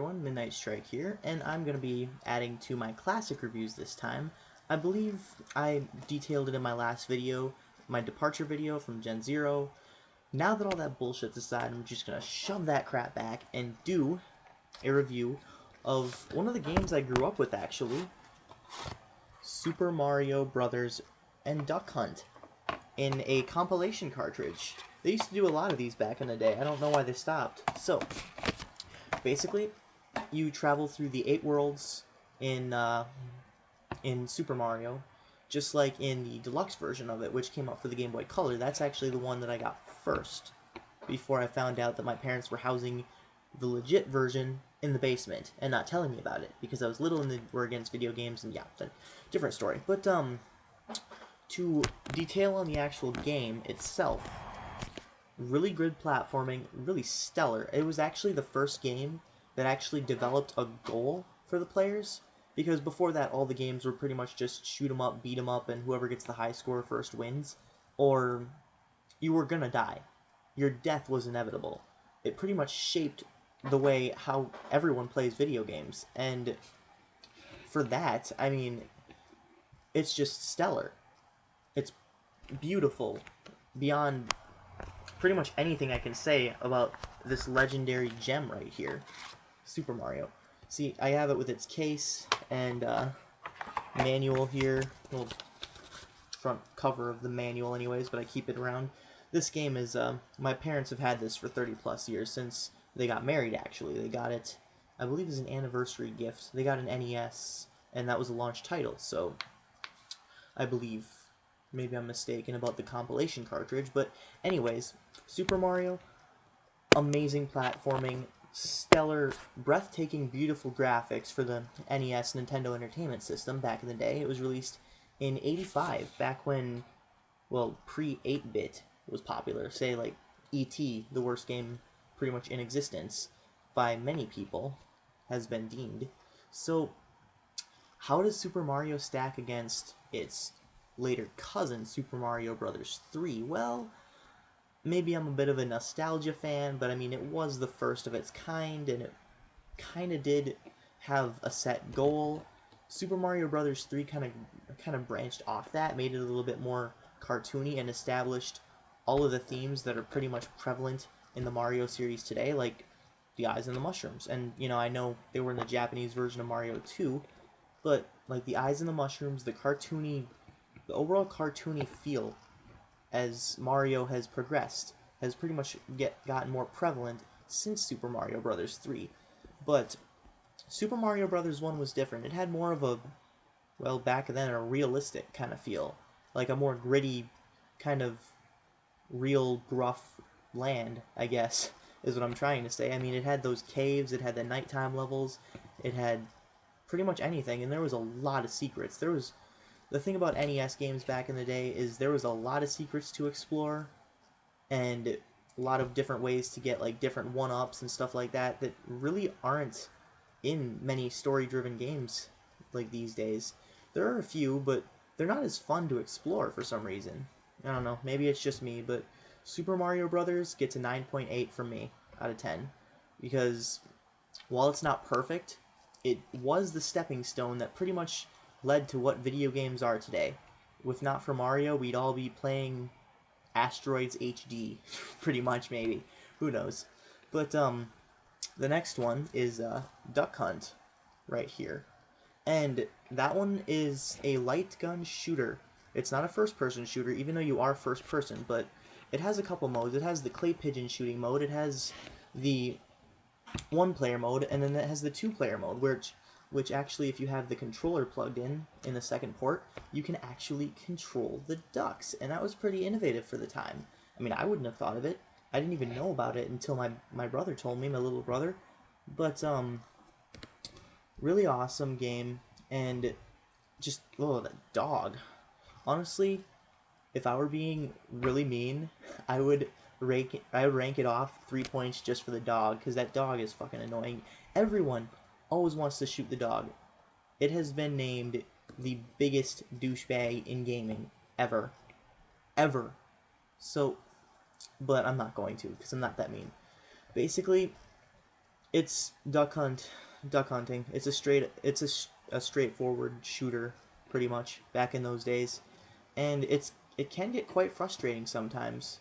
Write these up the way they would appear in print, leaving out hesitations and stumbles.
everyone, Midnight Strike here, and I'm going to be adding to my classic reviews this time. I believe I detailed it in my last video, my departure video from Gen 0. Now that all that bullshit's aside, I'm just going to shove that crap back and do a review of one of the games I grew up with, actually. Super Mario Brothers and Duck Hunt in a compilation cartridge. They used to do a lot of these back in the day. I don't know why they stopped. So, basically, you travel through the 8 worlds in Super Mario, just like in the deluxe version of it, which came out for the Game Boy Color. That's actually the one that I got first, before I found out that my parents were housing the legit version in the basement and not telling me about it, because I was little and they were against video games, and yeah, that's a different story. But, to detail on the actual game itself, really good platforming, really stellar. It was actually the first game that actually developed a goal for the players, because before that all the games were pretty much just shoot 'em up, beat 'em up, and whoever gets the high score first wins, or you were gonna die. Your death was inevitable. It pretty much shaped the way how everyone plays video games, and for that, I mean, it's just stellar. It's beautiful beyond pretty much anything I can say about this legendary gem right here, Super Mario. See, I have it with its case and manual here, little front cover of the manual anyways, but I keep it around. This game is, my parents have had this for 30 plus years, since they got married actually. They got it, I believe, as an anniversary gift. They got an NES, and that was a launch title, so I believe, maybe I'm mistaken about the compilation cartridge, but anyways, Super Mario, amazing platforming, stellar, breathtaking, beautiful graphics for the NES Nintendo Entertainment System back in the day. It was released in '85, back when, well, pre-8-bit was popular. Say, like, E.T., the worst game pretty much in existence, by many people, has been deemed. So, how does Super Mario stack against its later cousin, Super Mario Bros. 3? Well, maybe I'm a bit of a nostalgia fan, but I mean, it was the first of its kind, and it kind of did have a set goal. Super Mario Bros. 3 kind of branched off that, made it a little bit more cartoony, and established all of the themes that are pretty much prevalent in the Mario series today, like the eyes and the mushrooms. And, you know, I know they were in the Japanese version of Mario 2, but, like, the eyes and the mushrooms, the overall cartoony feel as Mario has progressed has pretty much gotten more prevalent since Super Mario Bros. 3. But Super Mario Bros. 1 was different. It had more of a, well, back then, a realistic kind of feel. Like a more gritty, kind of real, gruff land, I guess, is what I'm trying to say. I mean, it had those caves, it had the nighttime levels, it had pretty much anything, and there was a lot of secrets. The thing about NES games back in the day is there was a lot of secrets to explore, and a lot of different ways to get, like, different one-ups and stuff like that that really aren't in many story-driven games like these days. There are a few, but they're not as fun to explore for some reason. I don't know, maybe it's just me, but Super Mario Brothers gets a 9.8 from me out of 10, because while it's not perfect, it was the stepping stone that pretty much led to what video games are today. If not for Mario, we'd all be playing Asteroids HD, pretty much, maybe. Who knows? But, the next one is, Duck Hunt, right here. And that one is a light gun shooter. It's not a first-person shooter, even though you are first-person, but it has a couple modes. It has the clay pigeon shooting mode, it has the one-player mode, and then it has the two-player mode, which actually, if you have the controller plugged in the second port, you can actually control the ducks, and that was pretty innovative for the time. I mean, I wouldn't have thought of it. I didn't even know about it until my brother told me, my little brother. But, really awesome game, and just, oh, that dog. Honestly, if I were being really mean, I would rank it off 3 points just for the dog, because that dog is fucking annoying. Everyone always wants to shoot the dog. It has been named the biggest douchebag in gaming ever. Ever. So, but I'm not going to, because I'm not that mean. Basically, It's duck hunting. It's a straightforward shooter, pretty much back in those days, and it can get quite frustrating sometimes.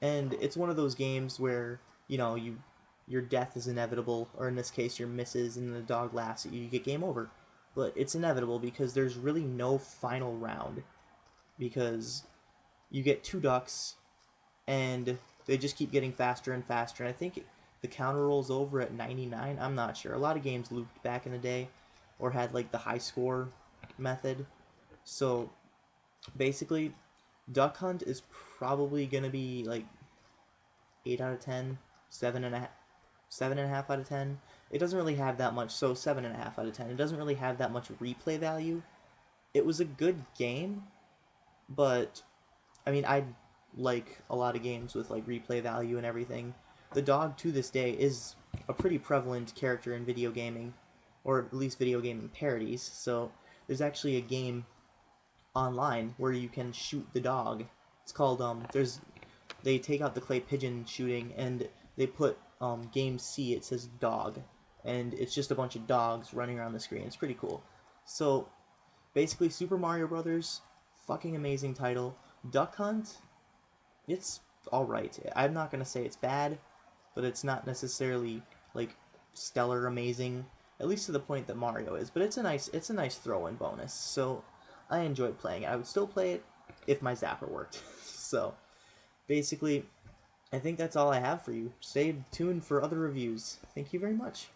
And it's one of those games where your death is inevitable, or in this case, your misses, and the dog laughs at you. You get game over, but it's inevitable because there's really no final round because you get two ducks and they just keep getting faster and faster. And I think the counter rolls over at 99. I'm not sure. A lot of games looped back in the day, or had like the high score method. So basically, Duck Hunt is probably gonna be like 8 out of 10, 7.5, 7.5 out of 10. It doesn't really have that much, so 7.5 out of 10. It doesn't really have that much replay value. It was a good game, but I mean, I like a lot of games with like replay value and everything. The dog to this day is a pretty prevalent character in video gaming, or at least video gaming parodies. So there's actually a game online where you can shoot the dog. It's called there's they take out the clay pigeon shooting and they put game C, it says dog, and it's just a bunch of dogs running around the screen. It's pretty cool. So basically, Super Mario Brothers, fucking amazing title. Duck Hunt, it's all right. I'm not gonna say it's bad, but it's not necessarily like stellar amazing, at least to the point that Mario is. But it's a nice throw-in bonus. So I enjoyed playing it. I would still play it if my zapper worked. So basically, I think that's all I have for you. Stay tuned for other reviews. Thank you very much.